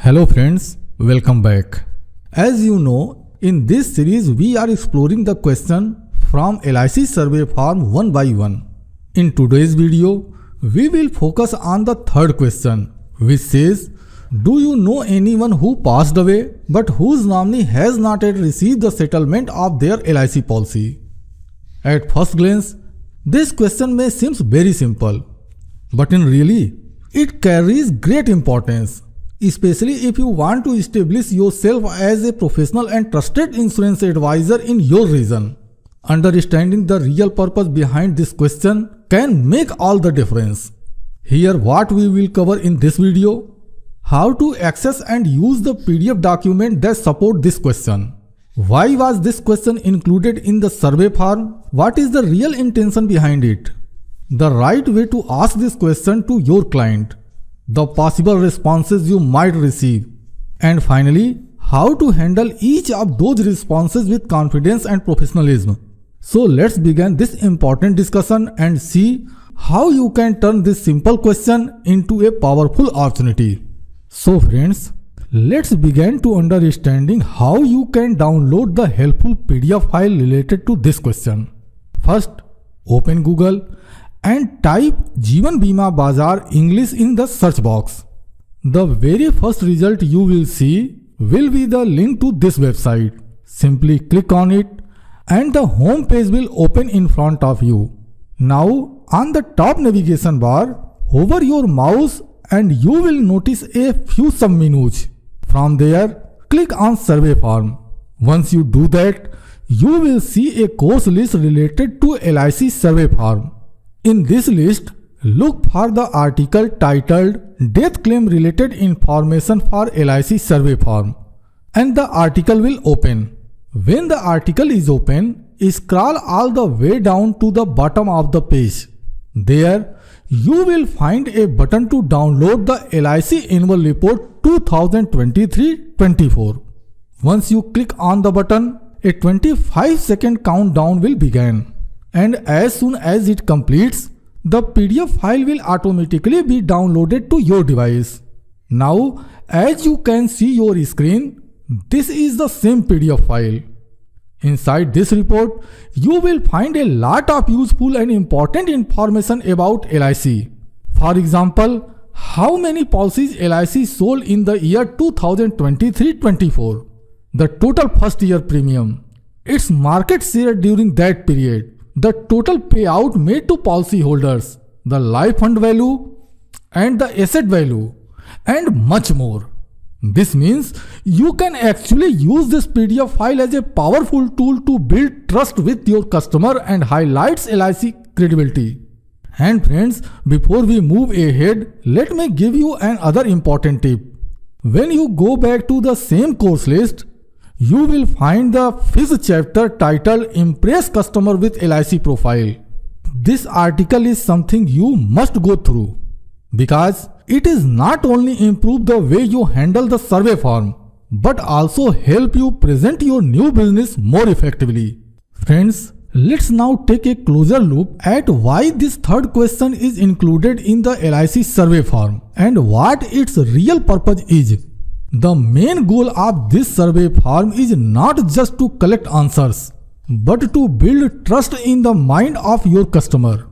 Hello friends, welcome back. As you know, in this series we are exploring the question from LIC Survey Form one by one. In today's video, we will focus on the third question, which says, do you know anyone who passed away but whose nominee has not yet received the settlement of their LIC policy? At first glance, this question may seem very simple, but in really, it carries great importance, especially if you want to establish yourself as a professional and trusted insurance advisor in your region. Understanding the real purpose behind this question can make all the difference. Here what we will cover in this video: how to access and use the PDF document that support this question. Why was this question included in the survey form? What is the real intention behind it? The right way to ask this question to your client. The possible responses you might receive. And finally, how to handle each of those responses with confidence and professionalism. So let's begin this important discussion and see how you can turn this simple question into a powerful opportunity. So friends, let's begin to understanding how you can download the helpful PDF file related to this question. First, open Google and type Jeevan Bima Bazaar English in the search box. The very first result you will see will be the link to this website. Simply click on it and the home page will open in front of you. Now on the top navigation bar, hover your mouse and you will notice a few sub-menus. From there, click on Survey Form. Once you do that, you will see a course list related to LIC Survey Form. In this list, look for the article titled Death Claim Related Information for LIC Survey Form, and the article will open. When the article is open, scroll all the way down to the bottom of the page. There, you will find a button to download the LIC Annual Report 2023-24. Once you click on the button, a 25-second countdown will begin. And as soon as it completes, the PDF file will automatically be downloaded to your device. Now, as you can see your screen, this is the same PDF file. Inside this report, you will find a lot of useful and important information about LIC. For example, how many policies LIC sold in the year 2023-24, the total first year premium, its market share during that period, the total payout made to policyholders, the life fund value and the asset value, and much more. This means you can actually use this PDF file as a powerful tool to build trust with your customer and highlights LIC credibility. And friends, before we move ahead, let me give you another important tip. When you go back to the same course list, you will find the 5th chapter titled Impress Customer with LIC Profile. This article is something you must go through because it is not only improve the way you handle the survey form, but also help you present your new business more effectively. Friends, let's now take a closer look at why this third question is included in the LIC survey form and what its real purpose is. The main goal of this survey form is not just to collect answers, but to build trust in the mind of your customer.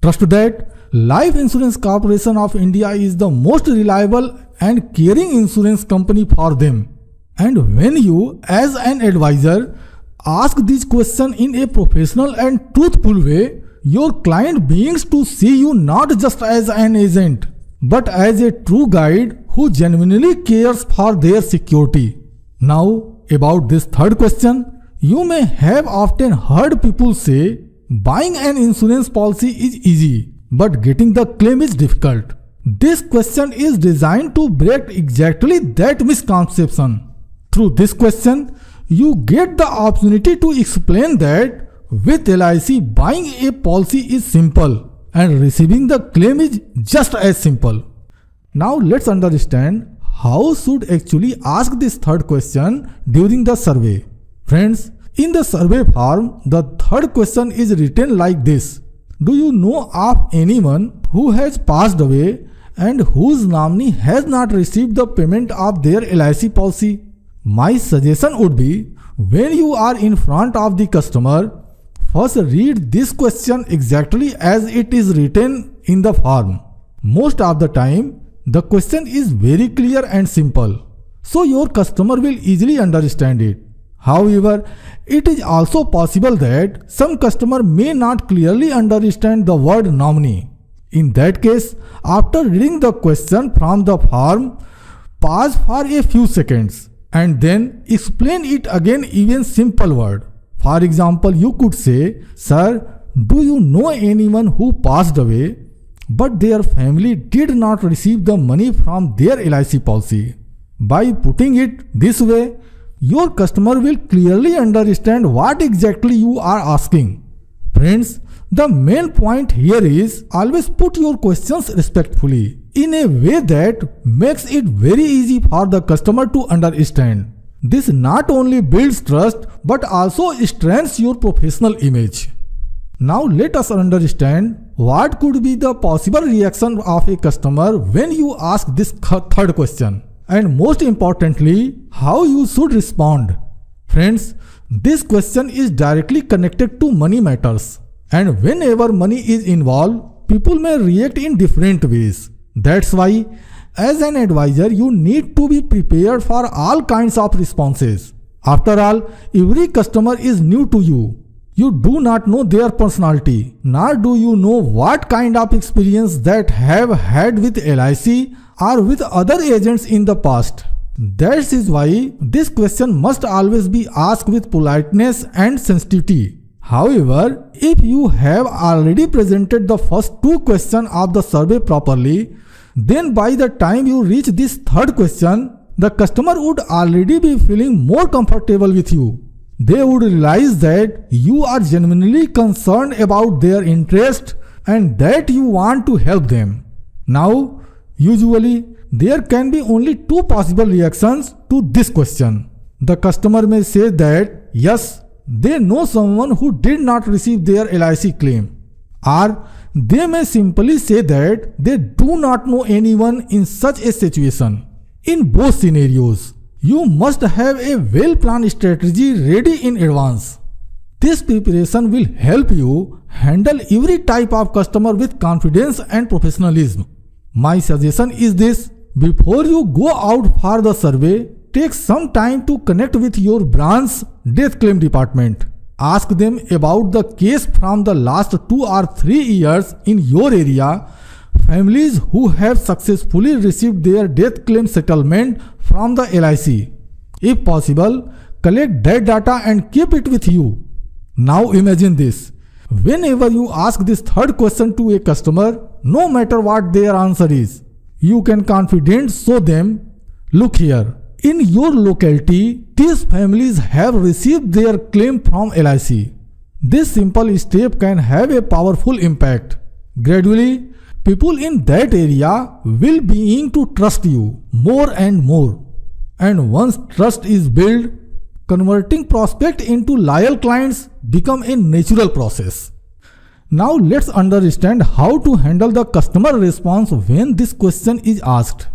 Trust that Life Insurance Corporation of India is the most reliable and caring insurance company for them. And when you, as an advisor, ask this question in a professional and truthful way, your client begins to see you not just as an agent, but as a true guide who genuinely cares for their security. Now, about this third question, you may have often heard people say, buying an insurance policy is easy, but getting the claim is difficult. This question is designed to break exactly that misconception. Through this question, you get the opportunity to explain that with LIC, buying a policy is simple and receiving the claim is just as simple. Now let's understand how should actually ask this third question during the survey. Friends, in the survey form, the third question is written like this: do you know of anyone who has passed away and whose nominee has not received the payment of their LIC policy? My suggestion would be, when you are in front of the customer, first read this question exactly as it is written in the form. Most of the time, the question is very clear and simple, so your customer will easily understand it. However, it is also possible that some customer may not clearly understand the word nominee. In that case, after reading the question from the form, pause for a few seconds and then explain it again in simple word. For example, you could say, "Sir, do you know anyone who passed away, but their family did not receive the money from their LIC policy?" By putting it this way, your customer will clearly understand what exactly you are asking. Friends, the main point here is always put your questions respectfully, in a way that makes it very easy for the customer to understand. This not only builds trust but also strengthens your professional image. Now let us understand what could be the possible reaction of a customer when you ask this third question, and most importantly, how you should respond. Friends, this question is directly connected to money matters, and whenever money is involved, people may react in different ways. That's why, as an advisor, you need to be prepared for all kinds of responses. After all, every customer is new to you. You do not know their personality, nor do you know what kind of experience that have had with LIC or with other agents in the past. That is why this question must always be asked with politeness and sensitivity. However, if you have already presented the first two questions of the survey properly, then by the time you reach this third question, the customer would already be feeling more comfortable with you. They would realize that you are genuinely concerned about their interest and that you want to help them. Now, usually, there can be only two possible reactions to this question. The customer may say that, yes, they know someone who did not receive their LIC claim. Or they may simply say that they do not know anyone in such a situation. In both scenarios, you must have a well-planned strategy ready in advance. This preparation will help you handle every type of customer with confidence and professionalism. My suggestion is this: before you go out for the survey, take some time to connect with your branch death claim department. Ask them about the case from the last 2 or 3 years in your area, families who have successfully received their death claim settlement from the LIC. If possible, collect that data and keep it with you. Now imagine this: whenever you ask this third question to a customer, no matter what their answer is, you can confidently show them, "Look here, in your locality, these families have received their claim from LIC." This simple step can have a powerful impact. Gradually, people in that area will begin to trust you more and more. And once trust is built, converting prospects into loyal clients become a natural process. Now let's understand how to handle the customer response when this question is asked.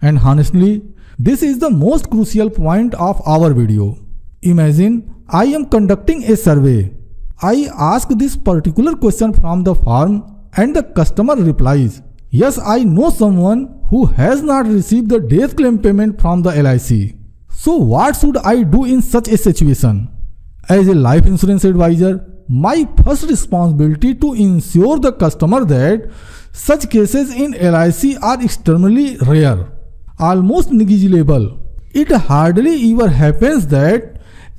And honestly, this is the most crucial point of our video. Imagine I am conducting a survey. I ask this particular question from the form and the customer replies, "Yes, I know someone who has not received the death claim payment from the LIC." So what should I do in such a situation? As a life insurance advisor, my first responsibility to ensure the customer that such cases in LIC are extremely rare, almost negligible. It hardly ever happens that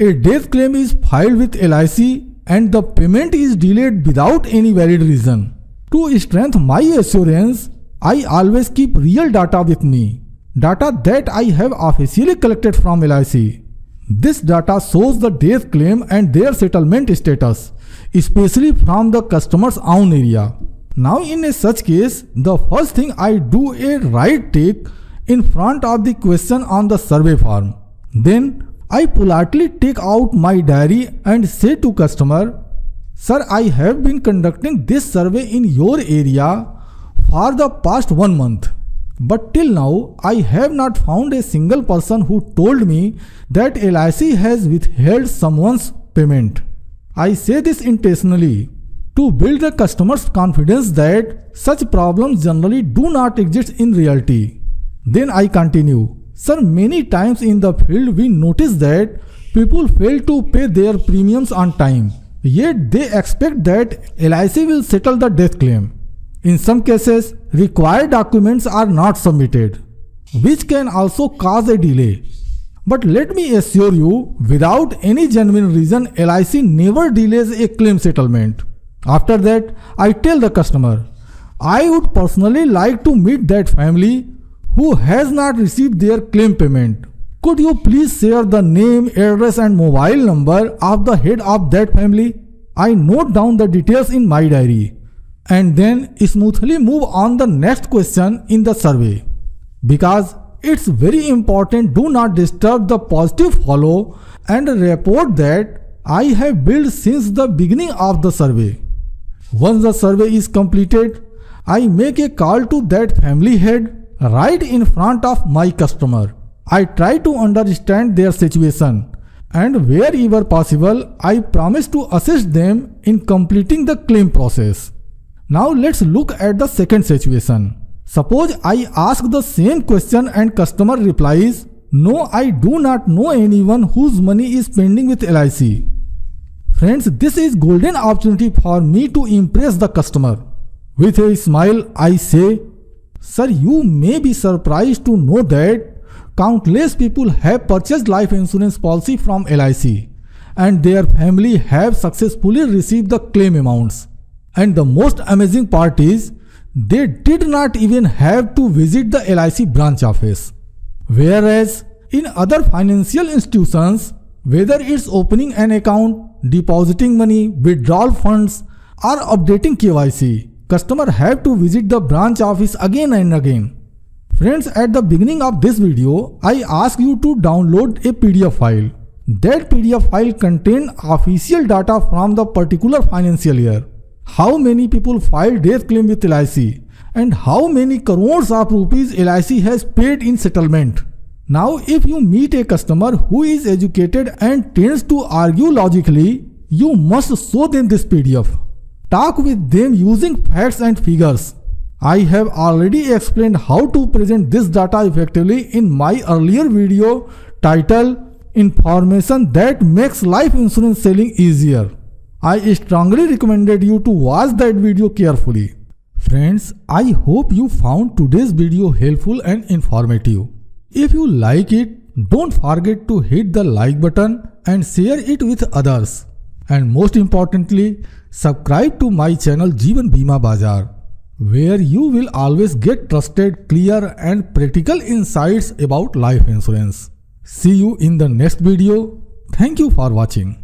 a death claim is filed with LIC and the payment is delayed without any valid reason. To strengthen my assurance, I always keep real data with me, data that I have officially collected from LIC. This data shows the death claim and their settlement status, especially from the customer's own area. Now in a such case, the first thing I do a right tick in front of the question on the survey form. Then I politely take out my diary and say to customer, "Sir, I have been conducting this survey in your area for the past 1 month. But till now, I have not found a single person who told me that LIC has withheld someone's payment. I say this intentionally to build the customer's confidence that such problems generally do not exist in reality. Then I continue. Sir, many times in the field we notice that people fail to pay their premiums on time. Yet they expect that LIC will settle the death claim. In some cases, required documents are not submitted, which can also cause a delay. But let me assure you, without any genuine reason, LIC never delays a claim settlement. After that, I tell the customer, I would personally like to meet that family who has not received their claim payment. Could you please share the name, address and mobile number of the head of that family? I note down the details in my diary and then smoothly move on the next question in the survey. Because it's very important, do not disturb the positive follow and report that I have built since the beginning of the survey. Once the survey is completed, I make a call to that family head right in front of my customer. I try to understand their situation and wherever possible, I promise to assist them in completing the claim process. Now let's look at the second situation. Suppose I ask the same question and customer replies, no, I do not know anyone whose money is pending with LIC. Friends, this is golden opportunity for me to impress the customer. With a smile, I say, sir, you may be surprised to know that countless people have purchased life insurance policy from LIC and their family have successfully received the claim amounts. And the most amazing part is, they did not even have to visit the LIC branch office. Whereas in other financial institutions, whether it's opening an account, depositing money, withdrawal funds or updating KYC, customer have to visit the branch office again and again. Friends, at the beginning of this video, I ask you to download a PDF file. That PDF file contains official data from the particular financial year. How many people filed death claim with LIC and how many crores of rupees LIC has paid in settlement. Now, if you meet a customer who is educated and tends to argue logically, you must show them this PDF. Talk with them using facts and figures. I have already explained how to present this data effectively in my earlier video titled Information that makes life insurance selling easier. I strongly recommended you to watch that video carefully. Friends, I hope you found today's video helpful and informative. If you like it, don't forget to hit the like button and share it with others. And most importantly, subscribe to my channel Jeevan Bima Bazaar, where you will always get trusted, clear and practical insights about life insurance. See you in the next video. Thank you for watching.